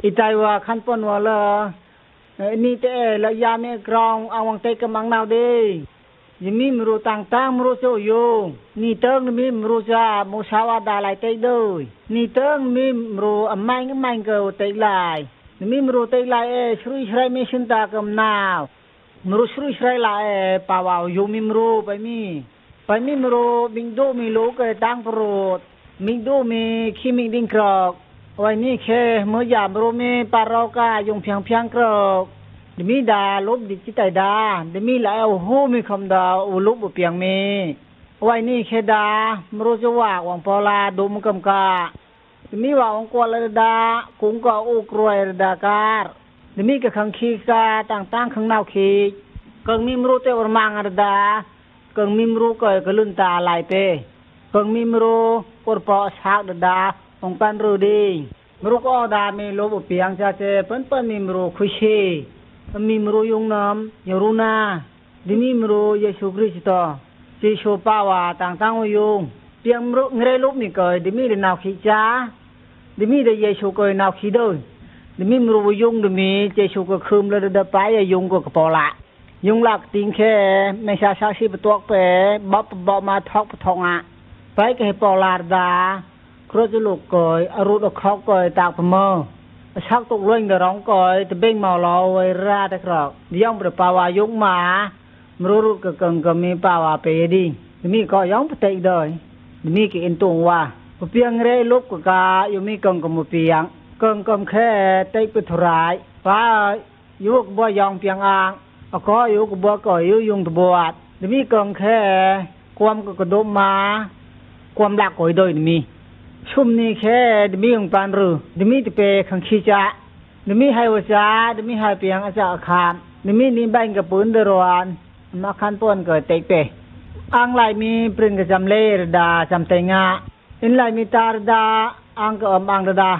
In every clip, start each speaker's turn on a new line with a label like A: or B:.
A: อีใจว่าขั้นปนว่าเลยนี่แต่ละยาเมกรองเอาวังเตกำมังนาวเดยมีมรู้ต่างๆมรู้โจโยนี่เติงมีมรู้จะมุสาวาดาลายเตยด้วยนี่เติงมีมรู้อมัยงมัยเกวเตยลายมีมรู้เตยลายชรุยชรายไม่ชินตากำนาวมรู้ชรุยชรายลายป่าวโยมีมรู้ไปมีมรู้มิงดูมีลูกตั้งโปรดมิงดูมีขี้มิงดิ้งกรอกวันนี้แค่เมื่อยามรู้มีปารอกายงเพียงกรอกเดมีดาลบดิจิตดาเดมีแล้วหูมีคำดาอุลุบเปียงมีวันนี้แค่ดามรู้จะว่าวังปอลาดุมกำกาเดมีว่าวังกวลดากุ้งก็อุกรวยดาการเดมีกับขังขีกาต่างๆขังนาวขีกังมีมรู้เตวรมังอดากังมีมรู้ก็กลืนตาลายเปกังมีมรู้ปวดปอชากดาองปันรูดีมรู้ก็ดามีลบเปียงจะเจเปิ้นมีมรู้คุชีมีมรู้ยงน้ำยรูนาดิมีมรู้เยซูคริสต์จีโชปาวาต่างๆยงเปียงมรู้เงยลบมีเกยดิมีเดนาวขีจ้าดิมีเดเยซูเกยนาวขีโดยดิมีมรู้ยงดิมีเจซูก็คืมเลยเดไปยงก็กระปอละยงหลักติงแค่ไม่ชาชีประตัวเป๋บมาทอกทองอ่ะไปก็ให้ปอลาดาครัวจะลูกกอยอรุณคอกกอยตากพมชักตกเรื่องเดือร้องกอยจะเบ่งเมาลอยราตะกรอกย่องประปาวายงหมามรู้กึ่งก็มีปาวาเปดีมีก็ย่องปฏิเดยมีกินตรงว่าเพียงเร่ลุกกาอยู่มีกึ่งก็มือเปียงกึ่งก็แค่เตยปิดรายว่ายุกบัวยองเปียงอ่างก็ยุกบัวก็ยุงตบวดมีกึ่งแค่ความกระดมมาความหลักก่อยโดยมีชุมนี้แค่ดมีองปานรูดมีตะเปขังขี้จ้าดมีให้วจ้าดมีให้เปียงอาจารย์ขามดมีนิบังกับปืนเดรวนมาขันต้นเกิดเตะเปอังไลมีปริงกับจำเล่ระดาจำเตงะอินไลมีตาระดาอังกับอังระดา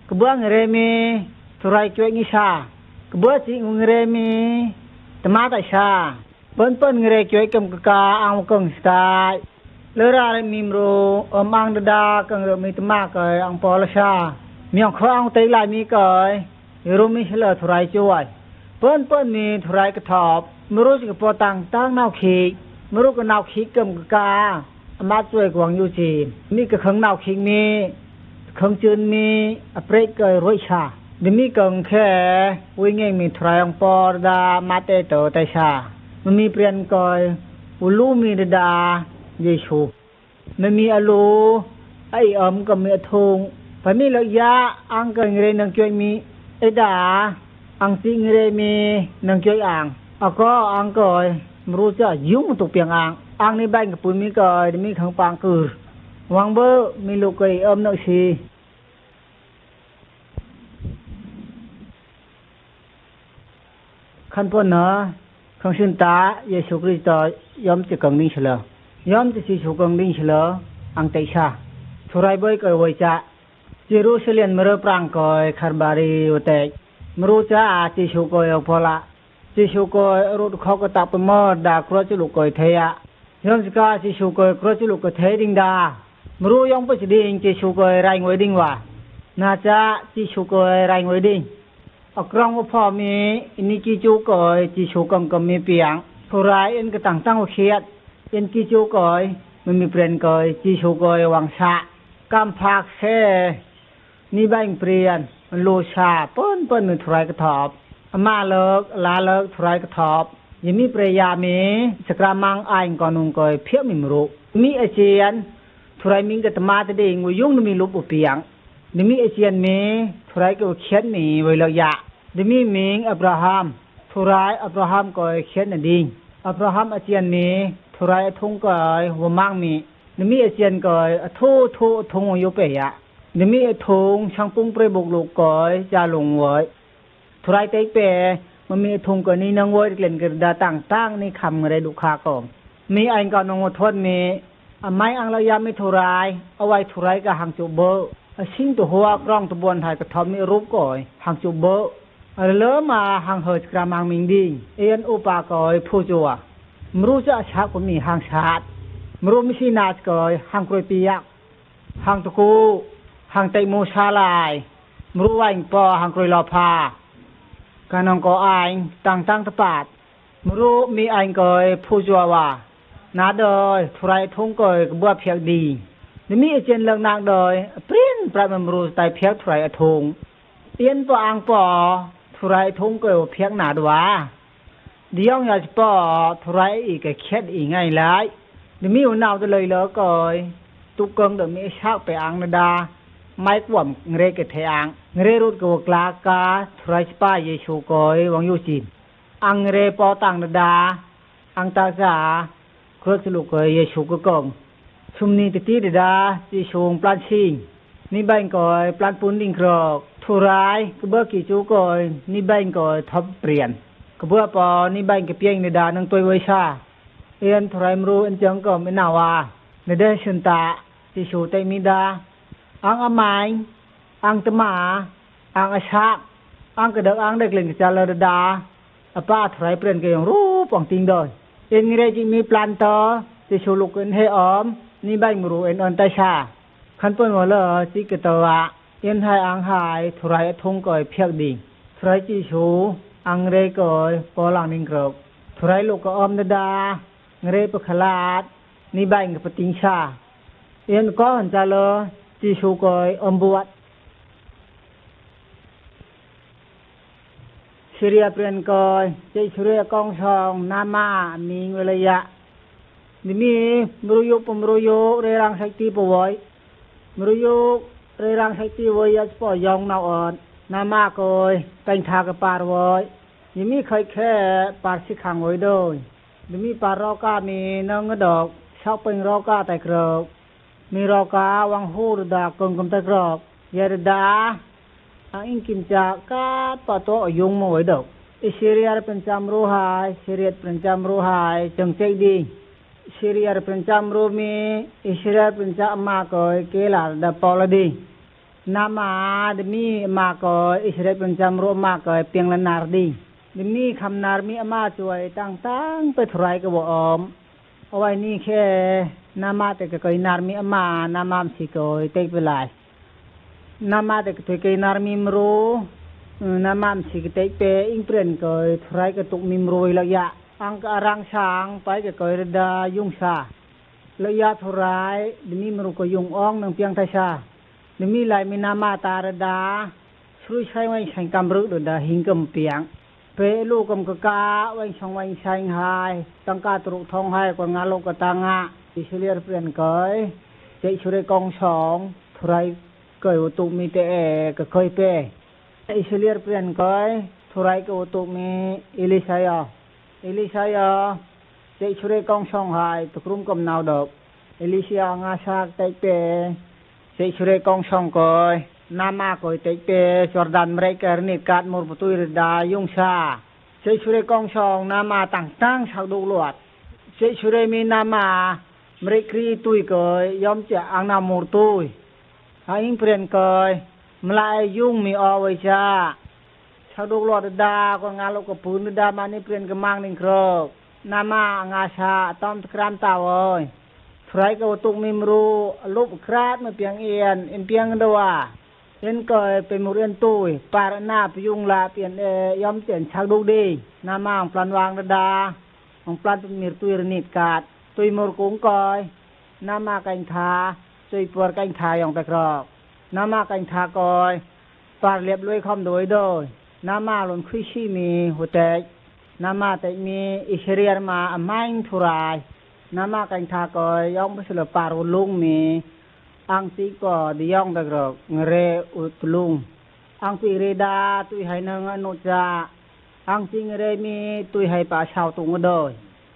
A: กระเบื้องเรมีทุไรช่วยนิชากระเบื้องสิงเรมีตมาตาชาเปิ้นเรช่วยกำกาอังกงสกายเลราเรมิมโรอังดากังเรมิตมากเลยอังปอลชามีอังข้าวเตยลายมีเกยรูมิเชลทุไรช่วยเปิ้นมีทุไรกระทบมรู้จักปอตั้งนาวขีมรู้ก็นาวขีกำกามาช่วยกวางยูจีนมีกระขังนาวขีมีขังจืนมีอเปรกเกยรวยชาดิมีกังแค่วิ่งเงมีทุไรอังปอดามาเตโตเตชามันมีเปลี่ยนเกยอุลูมีดาเยซูไม่มีอโลไอก็มีทงพอมีระยะอังก็เงยนังช่วยมีไอดาอังสิงเรมีนังช่วยอ่างก็อังก็ไม่รู้จะยุ่งตุกเปียงอ่างในบ้านกับปุ่นมีก็มีขังปางคือวังเบอร์มีลูกไอนักชีขั้นพ้นเนาะขังชินตาเยซูคริสต์ยอมจะกังนิ่งเฉลยอมจะสิชูกังดิ้งเฉลอังเตชาทุไรบ่อยก็ไว้จะเจรูซาเล็มเมื่อปรางก็คาร์บารีอุเตมรู้จะจิชูก็ยพอละจิชูก็รู้เขาก็ตักไปเมื่อดาครัวจุลุก็เทียยอมจะจิชูก็ครัวจุลุก็เทียดิ้งดามรู้ยองไปจะดิ้งจิชูก็ไรงไว้ดิ้งว่าน่าจะจิชูก็ไรงไว้ดิ้งกรองว่าพอมีนิกิจูก็จิชูกังก็มีเปียงทุไรเอ็นก็ตั้งเขียดเอ็นกิจูกอยมันมีเปลี่ยนกอยจีชูกอยวังชะกำพักแค่นี่ใบเปลี่ยนมันโลชาเปิ้นมีทุไรกระทบมาเลิกลาเลิกทุไรกระทบยังมีเปรยามีสกรามังไอ้ก่อนนุ่งกอยเพี้ยมิมรุมีอาเจียนทุไรมิงกับตมาตะเดงวิยุ่งมีลุบอุเปียงนี่มีอาเจียนมีทุไรก็เขียนมีไว้เลยยะนี่มีมิงอับราฮัมทุไรอับราฮัมก็เขียนนั่นดิงอับราฮัมอาเจียนมีทุไรทงก็หัวมังมีนี่มีอาเจียนก็ทูทงอยู่เปียนี่มีทงช่างปุ้งเปรบุกลูกก็จะลงไว้ทุไรเตะเปมันมีทงก็นี่นางไว้เล่นกระดาตั้งนี่คำอะไรลูกค้าก็มีไอ้ก็นงทนมีไม้อังระยะไม่ทุไรเอาไว้ทุไรก็หางจูเบอร์สิ่งตัวหัวกล้องตัวบนถ่ายกระทอมมีรูปก็หางจูเบอร์เริ่มมาหางเหิดกระมังมิงดิงเอ็นอุปากอยผู้จัวมรู้จะชักก็มีหางชาดมรู้ไม่ใช่นาจกอยหางกรวยปียกหางตะกูหางไตโมชาลาย มรู้ว่าปอหังกรอยลอพากานองก็อายตั้งตะปาดมรู้มีอายกอยผู้จัวว่านาดอยทุไรทงกอยกบัวเพียกดีนี่มีเจนเลิงนางดอยเปลี่ยนปรามรู้ไตเพียกทุไรทงเตียนปออังปอทุไรทงกอยเพียกนาดว่าเดียวอยากปอทุไรอีกเข็ดอีกง่ายหลายนี่มีหัวนาวเลยเหลือกอยตุกเกิงเดมีชักไปอังนาดาไม่กว่ำเรกเทอังเรรุดกวกลากาทรายสปาเยชูกอยวังยูจินอังเรปอตังนาดาอังตาซาเครือสลุกเยชูกกงชุมนี้ติดดาจิชงปลานชิงนี่ใบกอยปลานปุนดิงครอกทุรายกเบือกี่จูกอยนี่ใบกอยทับเปลี่ยนกเบือปอนี่ใบกเปียงนาดานังตัวไวชาเอียนทรายมรูอันจังก็ไม่นาวาในเดชนตาจิชูเตมิดาอังอมายอังตมาอังอาชากอังกระเดกอังได้กลิ่นกระจายระดาอป้าถอยเปลี่ยนกันอย่างรู้ป่องติงโดยเอ็นเรจิมีปลานต่อจะชูลุกเอ็นให้ออมนี่ใบมรูเอ็นอันตาชาขันเปิ้นว่าเลอจิกตะวะเอ็นให้อังหายถอยทงก่อยเพียกดีถอยจิชูอังเรก่อยปอหลังนิงกรบถอยลูกก็ออมดาเรปขลาดนี่ใบกับปติงชาเอ็นก็หันจะเลอจิชูกอยอมบวชเสียเปลี่ยนกอยจิชูเรียกองชองนามามีเวลยะนี่มีมรุยุปมรุยุเรรังสักตีปวยมรุยุเรรังสักตีวยสปอยองนาวอ่อนนามากอยกังทากปารวยนี่มีใครแค่ปารสิขังไว้ด้วยนี่มีปารรอกามีนางดอกชอบเป็นรอกาแต่กรอกมีรอกาวังหูรดากงกำตะกรอกยาดาอิงกินจากาปะโตยุงมาไว้ดอกอิเชรียร์เป็นจำรู้หายเชรียร์เป็นจำรู้หายจังใจดีเชรียร์เป็นจำรู้มีอิเชรียร์เป็นจำมากอยเกลาดาปอลดีนามาดมีมากอยอิเชรียร์เป็นจำรู้มากอยเปียงละนาร์ดีดมีคำนาร์มีอามาช่วยตั้งไปทรายกับออมเอาไว้นี่แค่นามาแต่ก็นารมีอามานามาสิกอยเตกเวลานามาแต่ก็เคยนารมีมรูนามาสิกเตกเปอิงเปลี่ยนกอยทรายก็ตุกมีมรูระยะอังกอรังช้างไปก็กอยระดายุงชาระยะทรายดมีมรูก็ยุงอ้องนังเปียงทชาดมีหลายมีนามาตาระดาช่วยใช้ไว้ใช้กำรึกดาหิงกำเปียงเปลูกกำกะกาไว้ช่องไว้ใช้หายตั้งกาตรุทองให้กว่างาโลกตางะอิเชเลียร์เปลี่ยนกอยเจชุเรกองสองทรายกอยอุตุมีเตเอก็เคยเปอิเชเลียร์เปลี่ยนกอยทรายก็อุตุมีอิลิชายาเจชุเรกองสองหายตกรุมกำนาวดอกอิลิชยางาชากเตเปเจชุเรกองสองกอยนามาก็เตเปจอร์ดานเมริกานิกาดมรปตุยรดายุงชาเจชุเรกองสองนามาตั้งชาวดูลวดเจชุเรมีนามาเมริกรีตุยกอยยอมจะอังนามูตุยหาอิงเปลี่ยนกอยมลายยุ่งมีอไว้ชาชาวดูลวดดาก็งานโลกปูนดามานี่เปลี่ยนกมังนิงครอกนามางาชาต้อมตะกรามตาวอยใครก็ตุกมิมรูลุบคราดมาเปียงเอียนเปียงดัวเอ็นกอยเป็นมุเรียนตุยปารนาปยุงลาเปลี่ยนยอมเจียนชาวดูดีนามาของปลันวางดาของปลันเป็นมีตุยรนิดกาดตุยมรกุงกอยนามากังทาตุยปวดกังทายองตะกรอกนามากังทากอยปาเรียบลุยคอมโดยโดยนามาหล่นคุยชีมีหัวใจนามาแต่มีอิเชเรียร์มาอมังทุรายนามากังทากอยย่องไปสลบปารุลุงมีอังตีก็ดิย่องตะกรอกเรอุตลุงอังปีเรดาตุยให้นางอนุจาอังจิงเรมีตุยให้ป่าชาวตุงโดย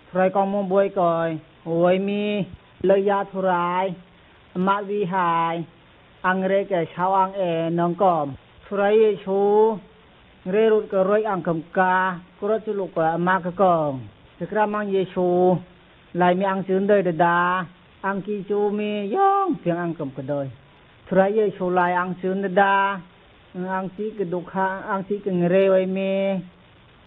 A: ใครกองมงบวยก่อยหวยมีเลยาทุรายมาวิหายอังเรแก่ชาวอังนองกอมทุไรเยชูเรรุดกระรอยอังคำกากระจุลุกว่ามากกองจะกระมังเยชูลายมีอังจืนเดยดาอังกีจูมีย่องเพียงอังคำกระโดยทุไรเยชูลายอังจืนดาอังซีกระดุกาอังซีกเรไวมี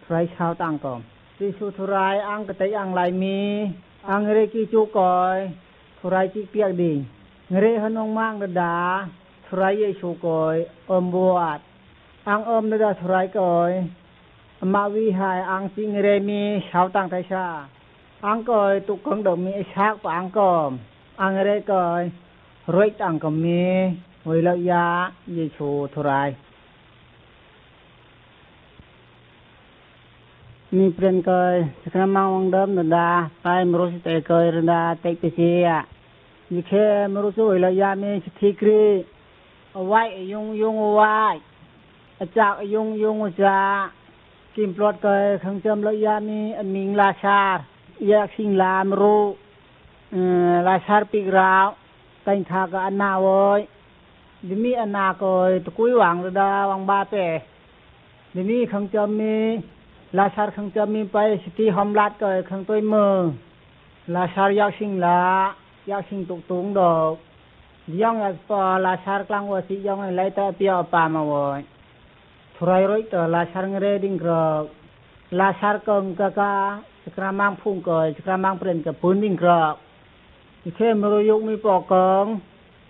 A: ทุไรชาวต่างกอมดิสุทุไรอังกระไตอังลายมีอังเรกีจูกอยทุไรจิเปียกดีเรหนองมังดาท ทรายเยซูกอยบวชอังนดาทรายกอยมาวิหายอังจิงเรมีชาวต่างไทชาอังกอยตุกงดมีชักปอังกอมอังเรกอยรวยตังก็มีเวลายาเยซูทรายมีเปลี่ยนกอยสกรมังวังเดิมนดาไปมรุสิเตกอยรดาเตกเปเสียยิเคมรุสุเวลายามีสิทธิกรีเอาไว้ยุงเอาไว้จากยุงจะกิมปลอดกอยขังจำลายามีอันมิงลาชาร์แยกสิงลามรูลาชาร์ปิกราวตังทากอันนาโวยดิมีอันนากอยตะกุยหวังรดาวังบาเปดิมีขังจำมีลาชาร์ขังจำมีไปสิที่หอมลัดกอยขังตัวมือลาชาร์ยากสิงลายากสิงตุกตุงดอกย่องอยากปอลาชาร์กลางวัวสิย่องไล่ตะเปียวปามาโวยทรายร้อยต่อลาชาร์งเรดิงกรอกลาชาร์กงกะกาสกรามังพุ่งกอยสกรามังเปลี่ยนกับปืนดิงกรอกเข้มรุยุกมีปอกกอง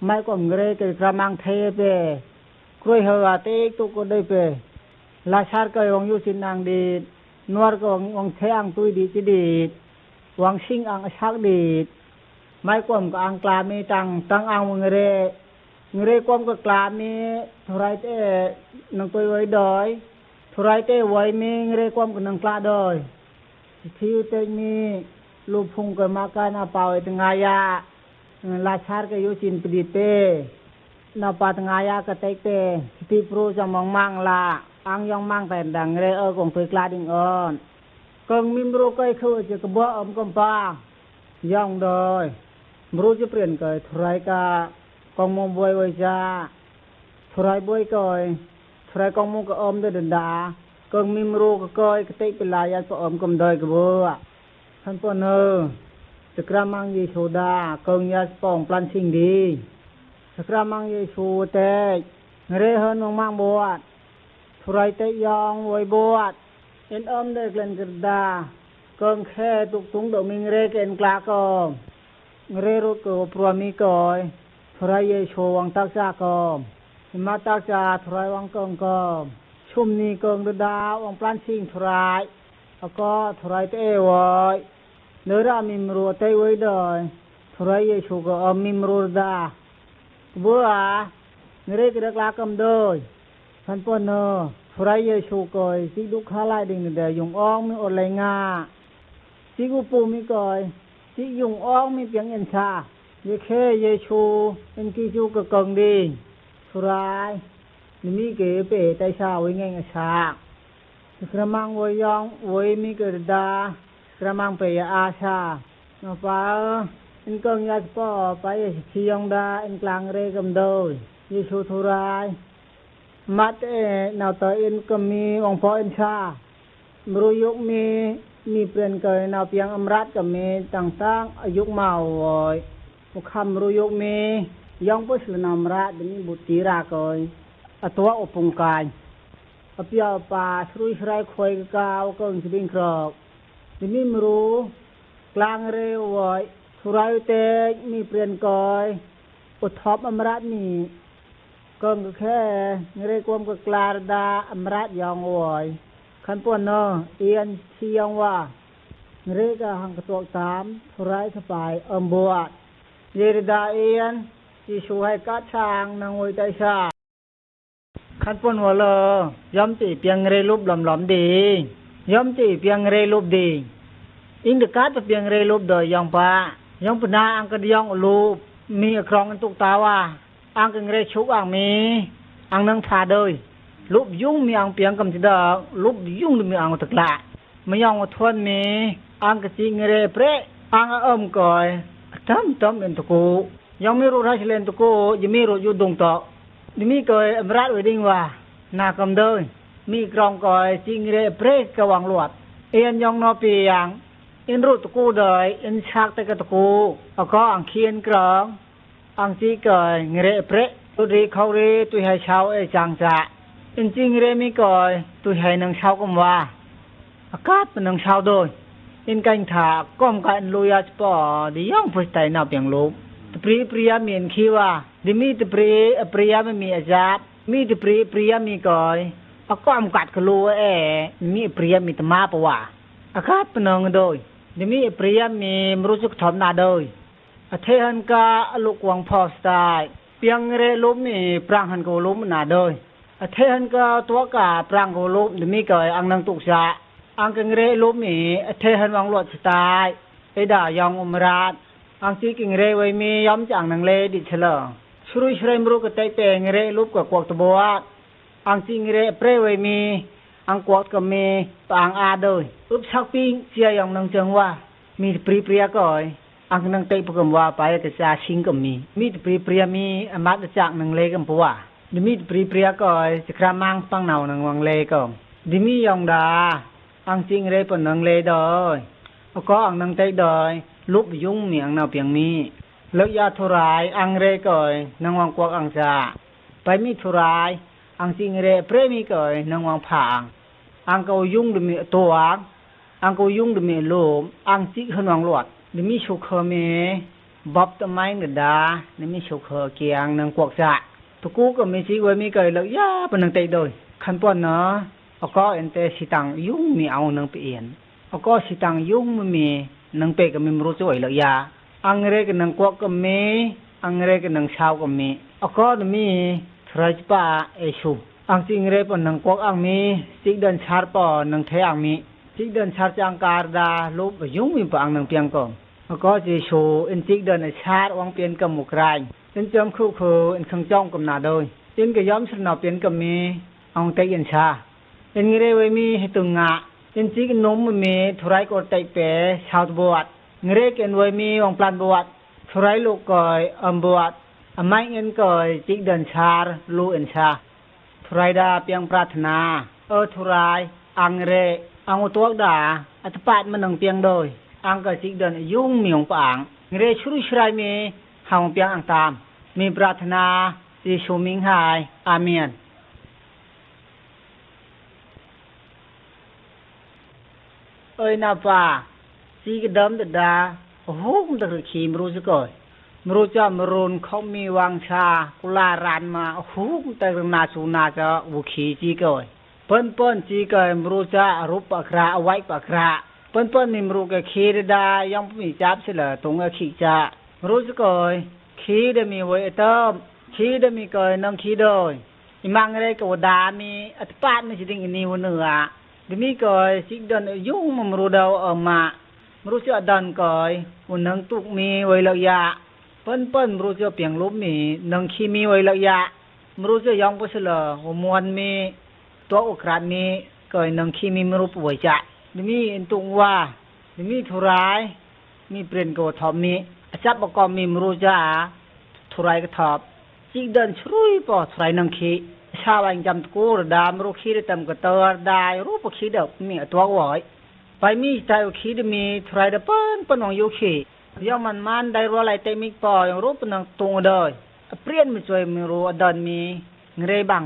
A: ไม่ก็มเรกกรามังเทเปกล้วยเฮวาเตกตุกก็ได้เปลาชาร์กวังยุสินางดีนวรก็วังเทอังตุยดีจิดีวังชิงอังชักดีไม่ก็มก็อังกลามีตั้งอังวงเรก็มก็กลามีทรายเตนังตัวไว้ดอยทรายเตไว้มีเรก็มก็นังกลาดอยที่เตมีลูพุงก็มากันอาเปาตงายาลาชาร์ก็อยู่จินปดิเตนาปาตงายาก็เตเตที่ปรูจะมังลาอังยองมังแต่ดังเรกงตัวกลาดิงอ่อนกงมิมรูก็คือจะกบ่อมกำปางย่องดอยมรูจะเปลี่ยนก็ทรายกากองมบวยไว้จ้าทรายบวยก็ทรายกองมก็อมได้ดันดากงมิมรูก็ก้อยกเตเป็นลายาก็อมกำดอยก็บ่ท่านปนสกรามังเยซูดากงยาสปองปลันสิ่งดีสกรามังเยซูเตเรเฮินมังบวชทรายเตยองไว้บวชเอ็นอมได้กลันกระดากงแค่ตุกตุงดอกมิงเรกเอ็นกลากอมเรรุกปรมีกอยทรายเยซูวังตักจากอมมาตักจาทรายวังกงกอมชุมนี้กงดาวังปลันสิ่งทรายแล้วก็ทรายเตไว้เนื้อรามิมรูเตไว้ดอยทรายเยซูก็อมมิมรูดาบัวเรกเรกลากำโดยท่านปนทรายเยซูก็สิดุขาลายดิ่งเดยงอ้องมีอดไหลงาสิกุปูมีก่อยสิยงอ้องมีเปียงเอ็นชาเยเคเยซูเป็นกิจูกะกงดีทรายนี่มีเกเปไตชาไว้ไงกะชากระมังไว้ยองไว้มีกระดากระมังเปยอาชาเนาะป้าอินกงยาสปอไปสิยองดาอินกลางเรกำโดยเยซูทรายมัดนาวตาอินก็มีองค์พ่ออินชามรุยุกมีเปลี่ยนเกยนาวเปียงอำรัตก็มีต่างๆอายุเมาโอยมุคำรุยุกมียองปุสลนามรัตดมีบุตรีรากอยอตัวอุปงกายอภิยาปาสรุยสรายคอยกาวก็อินสิบิงครอกดมีมรูกลางเรวโอยสุรายเตมีเปลี่ยนกอยอุทบอำรัตมีก็แค่เรกวมก็กลาดาอำรัตยองโอยขันปวนเอียนเชียงว่าเรกหังกตัวสามสุรายสบายบวชเยรดาเอียนที่ช่วยกัดช้างนางวยใจชาขันปนหัวย่อมจีเปียงเรรูปหลอมๆดีย่อมจีเปียงเรรูปดีอิงเดกัดเปียงเรรูปโดยยองปะยองปนาอังกะยองรูปมีครองตุกตาว่าอังกังเรชุกอังมีอังนังพาโดยรูปยุ่งมีอังเปียงกำจิดารูปยุ่งมีอังตะกละไม่ยองทวนมีอังกะจิงเรเปรอังก่อยตั้มเอ็นตะกูยังไม่รู้ราชเลนตะกูยังไม่รู้อยู่ดงตอกดิมีก่อยอำราชไว้ดิ่งว่านากำเดินมีกรองก่อยจิงเรเปรกะวังลวดเอ็นยองนอปียังเอ็นรู้ตะกูโดยเอ็นชักตะกะตะกูแล้วก็อังเคียนกรองอังจีก่อยเรเปรตุรีเขาเรตุให้ชาวจังจะเอ็นจิงเรมีก่อยตุให้นางชาวกำว่าอากาศเป็นนางชาวโดยเอ็นกันถาก้มกันลุยาสปอดิย่องพุทธไตนาเปียงลูกปรียาเมียนคีว่า ดิมีตะปรีปริยาไม่มีอาจาบมีตะปรียามีก่อยก็อำกัดกะโลมีปริยามีตมาปะว่าอาคาปนองโดยดิมีปริยามีมรู้สึกถอมนาโดยเทหันกาลูกวังพอสตายเปียงเรลุมมีปรางหันกลุมนาโดยเทหันกาตัวกาปรางกลุมดิมีก่อยอังนังตุกษะอังกังเรลุมมีเทหันวังลวดสตายดายองอุมราชอังสิกิงเรไว้มีย้อมจังนังเลดิเฉลชรุยเชรมรุกไตเปงเรลุบกับกวกตบัวอังสิงเรเปรไว้มีอังกวกก็มีปางอาโดยอุบชักปิงเสียยองนังจังว่ามีปรีเปรียก่อยอังนังเตปกมว่าไปกะจาชิงก็มีปรีเปรียมีอมัตจักนังเลกัมปัวดิมีปรีเปรียก่อยสครามังปังเนานังวังเลก็ดิมียองดาอังสิงเรปนังเลดอยก็อังนังเตดอยลุบยุ่งเมียงนาเปียงมีเลิกยาทุรายอังเรก่อยนางวังกวกอังจาไปมีทุรายอังสิงเรเปรมีก่อยนางวังผางอังก็ยุ่งดมีตัวอังก็ยุ่งดมีโลมอังจิขนวังลวดดมีชุเคเมบอบตะไม้เงดาดมีชุเคเกียงนางกวกจะตะกูก็มีสิไว้มีก่อยเลิกยาปนังเตดอยคันป้อนเนาะก็เอ็นเตสิตังยุ่งมีเอานางเปลี่ยนก็สิตังยุ่งมีนังเปก็มีมรู้จ่วยแล้วยาอังเรกนังกวกก็มีอังเรกนังชาวก็มีก็มีทรายป่าเอชูอังสิงเรปนังกวกอังมีสิกเดินชาร์ปอนังเทอังมีสิกเดินชาร์จังการดาลบยุ่งมีปางนังเปียงก็จิชูอินสิกเดินชาร์วังเปลี่ยนกับหมู่ไกรอินจอมคู่คืออินขังจ้องกับนาโดยอินก็ย้อมสนอเปลี่ยนกับมีอังเตยินชาอินเรไว้มีให้ตุงงะอินจิกนมมีทรายกดไตเปชาวบวชเงเรกเอ็นไว้มีวังปลานบวชทรายลูกก่อยบวชไม่เงินก่อยจิกเดินชาร์ลูเอ็นชาทรายดาเปียงปรารถนาทรายอังเรอังตัวดาอัตปาดมันนังเปียงโดยอังก็จิกเดินยุ่งมีองปางเงเรชุรุชรายมีหางเปียงอังตามมีปรารถนาสิชูมิงหายอาเมนนาป่าสีกดำดาโอ้โหมันตะขีมรู้สึกก่อยมรู้จะมรุนเขามีวังชากุลารานมาโอ้โหมันตะนาสูนาจะบุขีจีก่อยเปิ้นจีก่อยมรู้จะรูปปะคราเอาไว้ปะคราเปิ้นนี่มรู้กะขีดายังมีจับสิละตรงกะขีจะรู้สึกก่อยขีได้มีไว้เติมขีได้มีก่อยนังขีโดยอีมังอะไรก็ดามีอัตปาดนี่สิดิ่งนี่วเนื้อดิมีก่อยสิกดันยุ่งมรู้ดาวมามรู้จะดันก่อยวันนังตุกมีไว้ละยะเปิ้นรู้จะเปียงลบมีนังขี้มีไว้ละยะมรู้จะยองบ่ซะละหัวมวนมีตัวอกราดมีก่อยนังขี้มีมรู้ป่วยจะดิมีอินตุงว่าดิมีทุรายมีเปลี่ยนโกทอมมีจับบ่ก็มีมรู้จะทุรายก็ทอบสิกดันชุยปอทุรายนังขี้ชาวอังจำกูดามรู้ขี้ได้ตำกระเตอได้รู้ปขี้ดอกมีตัวหวอยไปมีใจขี้ได้มีทรายได้เปิ้นของอยู่ขี้ย่อมันได้รู้อะไรเตมิกปอยังรู้เป็นตรงเด้อเปลี่ยนมีช่วยมีรู้ดันมีเงยบัง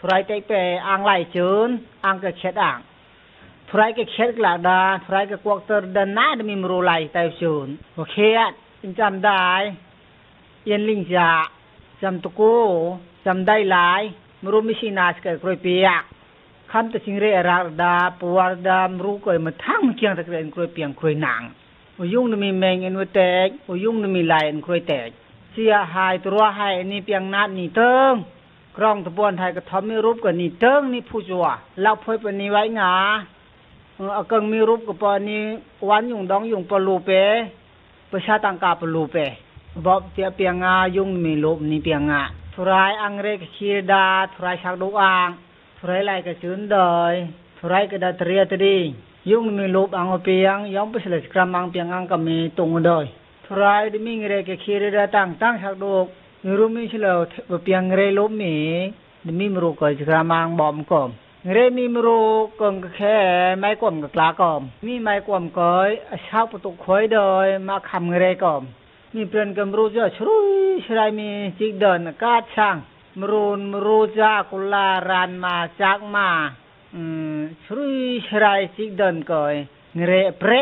A: ทรายเตเปอังไหลเจินอังก็เช็ดอ่างทรายก็เช็ดกลาดาทรายก็กวกเตอดันหน้าได้มีรู้ไหลเตเจินโอเคจำได้เย็นลิงจ่าจำตะกูจำได้หลายมรู้ไม่ใช่นาสกัดกรวยเปียกคำตัดสินเรื่องรักดาปวดดามรู้ก่อยมาทั้งเคียงตะเกียงกรวยเปียงกรวยหนังยุ่งนึมีแมงเอ็นวแตกยุ่งนึมีลายเอ็นกรวยแตกเสียหายตัวหายนี่เปียงนัดนี่เติงกรองตะบวนไทยกระทอมมีรูปกับนี่เติงนี่ผู้จัวเล่าเผยปนีไว้งากังมีรูปกับปนีวันยุ่งดองยุ่งปลูเปประชาตังกาปลูเปบอกเสียเปียงงายุ่งมีรูปนี่เปียงงาทรายอังเรกขีดาทรายชักดูอ่างทรายไหลกระชื้นดอยทรายกระดาเตรียตดียุ่งมีรูปอังเปียงย้อมไปเสลกรามอังเปียงอังก็มีตรงดอยทรายดิมิงเรกขีดาตั้งชักดูมีรูปมีเฉลวเปียงเรลบมีดิมิมรูกกรามอังบอมกอมเรมีมรูกงแค่ไม้กวมกับกลากอมมีไม้กวมก้อยชาวประตูคอยดอยมาคำเรกอมมีเปลี่ยนกันรู้จะชรุยชรายมีจิกเดินกาดช่างมรู้จะกุลารานมาจากมาชรุยชรายจิกเดินก่อยเงเรเปร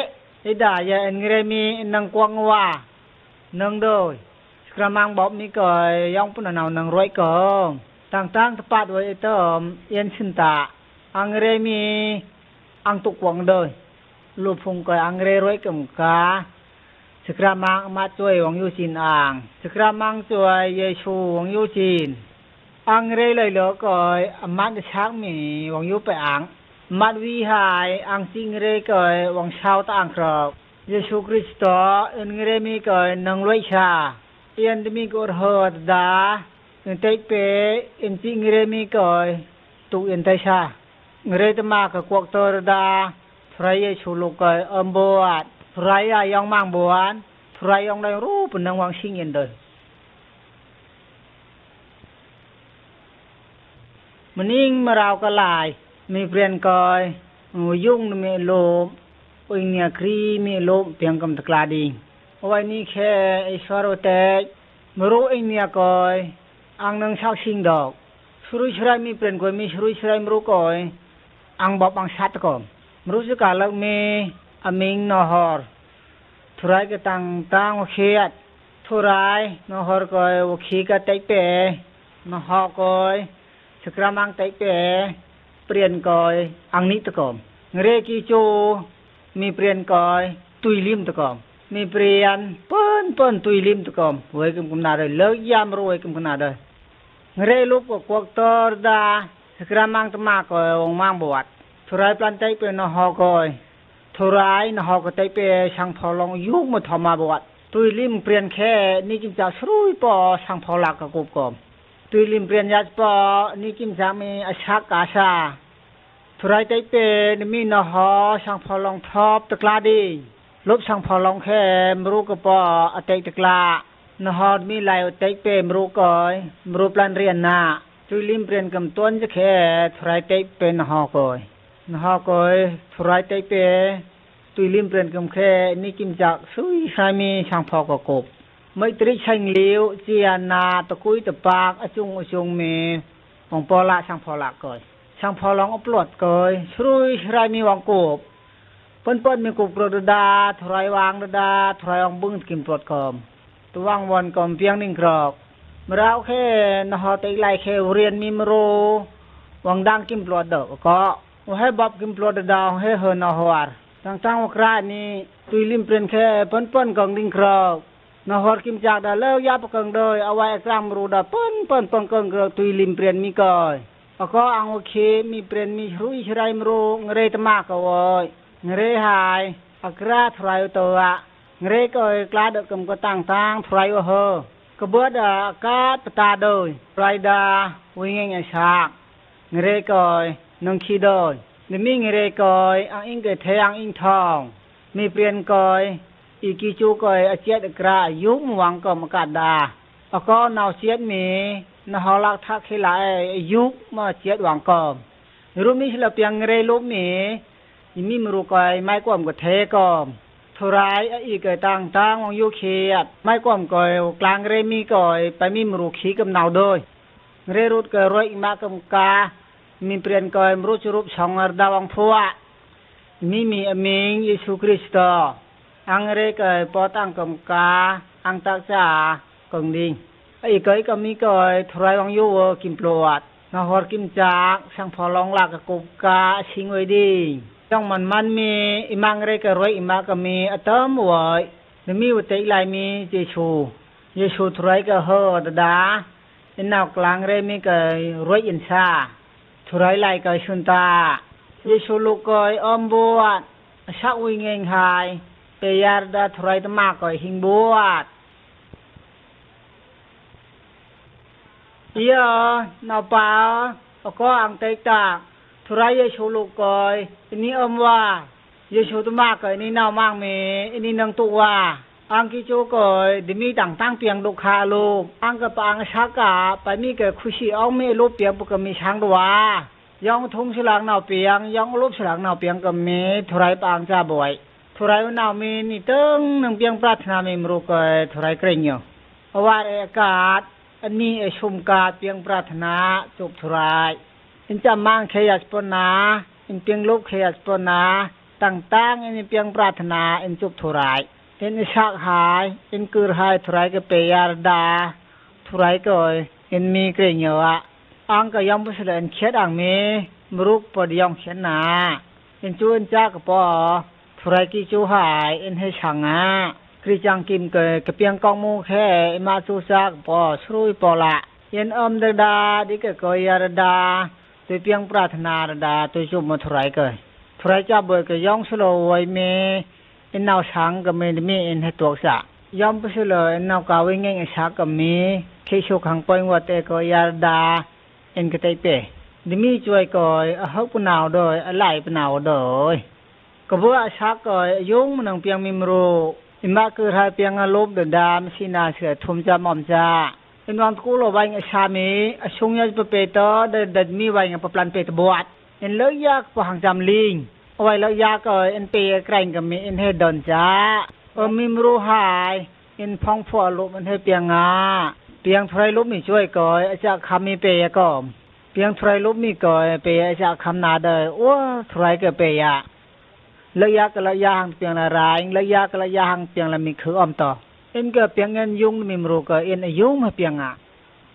A: ไอ้ด่ายเงเรมีนังกวางว่านังโดยค กระมังบอกมีก่อยย่องปุ่นเอา100ก่อต่างๆตะปัดไว้เติมเอียนชินตาอังเรมีอังตุกวงเดยลูกพุงก่อยอังเรร้อยกำกาสกระมังมาช่วยวงยูจินอ่างสกระมังช่วยเยชูวงยูจินอังเรเลยเหลือก่อยมัดชักมีวงยูไปอ่างมัดวิหายอังจิงเรก่อยวงชาวตะอังครอบเยซูคริสต์อังเรมีก่อย100ชาเอียนมีกอดเฮดดาเตเปอินจิงเรมีก่อยตุเอ็นไตชาเรตมากกวกตรดาพระเยซูลูกก่อยบวชพระยายองมังบวชพระยองได้รู้ปนังวังชิงเอ็นเดยมันนิ่งมาราวกะลายมีเปลี่ยนก่อยยุ่งมีโลมอิงเนี่ยครีมีโลมเพียงกำตะกลาดีเอาไว้นี่แค่ไอสวรเตจมรู้อิงเนี่ยก่อยอังนังชักชิงดอกชรุชรายมีเปลี่ยนก่อยมีชรุชรายมรู้ก่อยอังบอบอังชัดก่อนมรู้สึกกาลักมีอมิงนอฮอร์ทุไรก็ตั้งวเขียดทุไรนอฮอร์ก่อยวขีก็ไตเปนอฮอก่อยสกระมังไตเปเปลี่ยนก่อยอังนิตะกอมเรกิโจมีเปลี่ยนก่อยตุยลิมตะกอมมีเปลี่ยนเปิ้นตุยลิมตะกอมไว้กำนาได้เลิกยามรวยกำนาได้เรลูกกวกตอร์ดาสกระมังตะมาก่อยวงมังบวชทุไรปลันไตเปนอฮอก่อยทุไรนอฮอก็ไตเปช่างพอลองยุกมาทอมาบวชตุยลิมเปลี่ยนแค่นี่จิมจะสรุยปอช่างพอลักกะกบกอมตุยลิมเปลี่ยนยาปอนี่จิมจะมีอชักกาชาทุไรไตเปนมีนอฮอช่างพอลองทอบตะกลาดีลบช่างพอลองแค่มรู้กะปออเตตะกลานอฮอมีหลายไตเปมรู้ก่อยมรู้ปลันเรียนนาตุยลิมเปลี่ยนกำต้นจะแค่ทุไรไตเปนอฮอก่อยนอฮอก่อยทุไรไตเปตุยลิมเปลี่ยนกำแค่นี่กิมจักสุยชายมีช่างพอกกบไม่ตริชังเหลียวเจียนาตะกุยตะปากอจุงเมของปอละช่างพอละก่อยช่างพอลองอปลอดก่อยสุยชายมีวังกบเปิ้นมีกบกระดาถรายวางระดาถรายวางบึ้งกิมปลอดกอมตัววางวันกอมเพียงนิ่งกรอกมราวแค่นอฮอตไลแค่เรียนมีมโรวังดังกิมปลอดดอกก็ให้บับกิมปลอดดาวให้เฮนอฮอร์ต่างๆว่ากรานี้ตุยลิมเปลี่ยนแค่เปิ้นกองดิ่งครอกนอฮอร์กิมจากดาเลิกยาปะกังโดยเอาไว้กลางรูดาเปิ้นกองกรตุยลิมเปลี่ยนมีก่อยก็อังโอเคมีเปลี่ยนมีรุยชรายมรูงเรตมากก็อยงเรหายอักราทรายตัวงเรก็กลาดกำก็ต่างๆทรายเฮอกระเบิดอากาศตาโดยไรดาวิ่งไงฉากงเรก็นังขี้โดยนี่มีเรกอยอังอิงเกเทอังอิงทองมีเปลี่ยนกอยอีกิจูกอยอาเจียดกระยุมวังกอมกาดาก็นาวเจียดมีนหอลักทักขิลายยุกมาเจียดวังกอมรูมีศิลปียงเรลุมีมีมรูกอยไม้กวมกเทกอมทุไรอีกต่างวังยุเขียดไม้กวมกอยกลางเรมีกอยไปมีมรูขีกำนาวโดยเรรุดกอยรอยมากำกามีเปลี่ยนก่อยมรู้จุรุปช่องอดาวังพัวมีอมิงเยซูคริสต์อังเรก่อยปอตังกำกาอังตักจากงดิงอีกก่อยก็มีก่อยทรายวังยูเวกิมปลวดนอฮอร์กิมจากช่างพอลองลักกบกาชิงไว้ดีต้องมันมีอิมังเรก่อยรวยอิมาก็มีอตมไว้มีวติไลมีเยซูทรายก็เฮอดาอินนาวกลางเรมีก่อยรวยอินชาทุไรไลกอยชุนตาเยซูลูกกอยบวชชักวิงเงหายเปยาดาทุไรตมากกอยหิงบวชนาป่าก็อังเตตาทุไรเยซูลูกกอยนี่ว่าเยซูตมากกอยนี่นาวมากเมนี่นังตัวอังกิโจกอยดิมีต่างเปียงลูกคาลูกอังกะปางชักกะไปมีเกคุชิเอาเมลูกเปียงปกมีช้างดัวยองทงฉลางนาวเปียงยองลูกฉลางนาวเปียงก็มีทุไรปางจ้าบ่อยทุไรนาวมีนี่ตึงนึงเปียงปรารถนามีมรูกอยทุไรเกรงอยู่เอาว่าอากาศอันนี้ชุมกาเปียงปรารถนาจบทุไรอินจะมังเขยัสปนาอินเปียงลูกเขยัสปนาต่างๆอันนี้เปียงปรารถนาอินจบทุไร เอ็นชักหายเอ็นกือหายทุไรก็เปยารดาทุไรก็เอ็นมีเกรงเหยอะอังก็ยอมบ่เสลนเขียดอังมีมรุกปอดยองเขียนนาเอ็นจูนจักก็ปอทุไรกิจูหายเอ็นให้ช่างอ่ะกริจังกิมเกกะเปียงกองมูแค่มาซูซักปอสรุยปอละเอ็นอมดาดิกะก็ยารดาตุเปียงปรารถนาดาตุจุมทุไรก็ทุไรจับเบก็ยองสโลไว้เมเอ็นนาวช้างก็มีเอ็นให้ตัวซะยอมบ่เสลเอ็นนาวกาวิงเงชักก็มีเคโชคังปอยว่าแต่ก็ยารดาเอ็นก็ไตเปดิมีช่วยก็เฮาปนาวโดยอะไหลปนาวโดยก็บ่ชักก็ยุงมันเปียงมิมโรอิมาคือหาเปียงอลบดดามสินาเสือทุมจะมอมจะเอ็นวันกูโลไว้ชามีอชงยาปเปตอดดมีไว้งปปลันเปตบวดเอ็นเลยยากปหังจำลิงเอาไว้แล้วยากก็เอ็นเปแกรงก็มีเอ็นให้ดอนจ้ามิมโรหายเอ็นพองฟัวลบมันให้เปียงงาเปียงไทรลบมีช่วยก่อยอาจารย์คำมีเปยก็เปียงไทรลบมีก่อยเปยอาจารย์คำนาเดยโอ้ไทรก็เปยะระยะกะระยะหังเปียงละรายระยะกะระยะหังเปียงละมีคืออ้อมต่อเอ็นก็เปียงเงินยุงมิมโรก็เอ็นอายุมาเปียงอ่ะ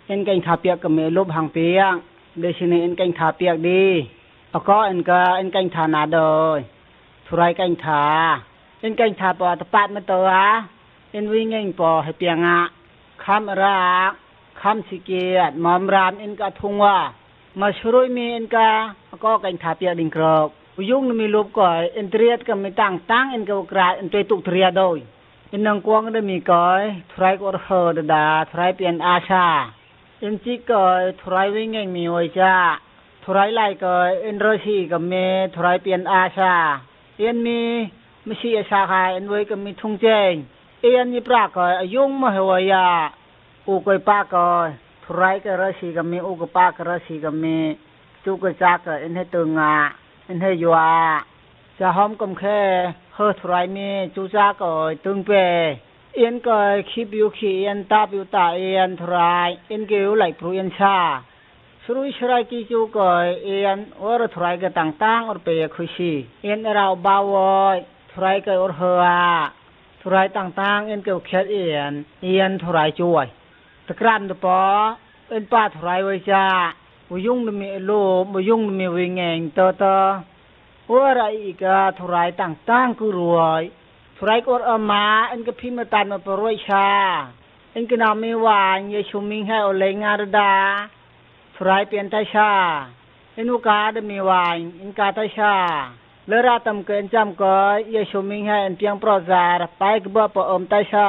A: เอ็นกังทาเปียกก็มีลบหังเปียงเดชินีเอ็นกังทาเปียกดีแล้วก็เอ็นกังทานาเดยทุไรกังทาเอ็นกังทาปอตะปาดมาตัวเอ็นวิ่งเงินปอให้เปียงอ่ะคำรักคำสิเกียรติมอมรามเอ็นก็ทุงว่ามาชรุยมีเอ็นก็กังทาเปียกดิ่งกรอบยุงมีลบก่อยเอ็นเตรียดก็มีตั้งเอ็นก็กราดเอ็นตัวตุกเตรียดโดยเอ็นนังกวงได้มีก่อยทุไรก็เฮอดาทุไรเปลี่ยนอาชาเอ็นจิก่อยทุไรวิ่งเงินมีไว้จ้าทุไรไล่ก่อยเอ็นรชีก็มีทุไรเปลี่ยนอาชาเอ็นมีไม่ใช่อาชาคายเอ็นไว้ก็มีทุ่งเจงเอ็นมีปรากก่อยยุงมาเหวยาอุกอยปากก่อยทุไรก็รชีก็มีอุกปากก็รชีก็มีจุกจักก็เอ็นให้ตึงอ่ะเอ็นให้ยัวจะหอมกำแค่เฮอทุไรมีจุจักก็ตึงเปเอ็นก็คิบอยู่ขี้เอ็นตาบอยู่ตาเอ็นทุไรเอ็นเกอยู่ไหลพรุเอ็นชาสรุยชรายกิจูก็เอ็นวรทุไรก็ต่างๆอรเปยคุชีเอ็นเราบาวอยทุไรก็อรเฮอทุไรต่างๆเอ็นเกวเขียดเอ็นทุไรช่วยตะกรันตะปอเอ็นป้าทุไรไว้จ้าบ่ยุ่งมีโลบ่ยุ่งมีวิงแงงตอว่าอะไรอีกทุไรต่างๆคือรวยทุไรก็อมาเอ็นก็พิมพ์ตันมาปรวยชาเอ็นก็นามีวานเยชุมิงให้อเลงารดาทุไรเปลี่ยนไตชาเอ็นอุกาดมีวานเอ็นกาไตชาเลราตำเกินจำก็เยชุมิงให้เอ็นเปียงโปรซาไปกบ่ปอมไตชา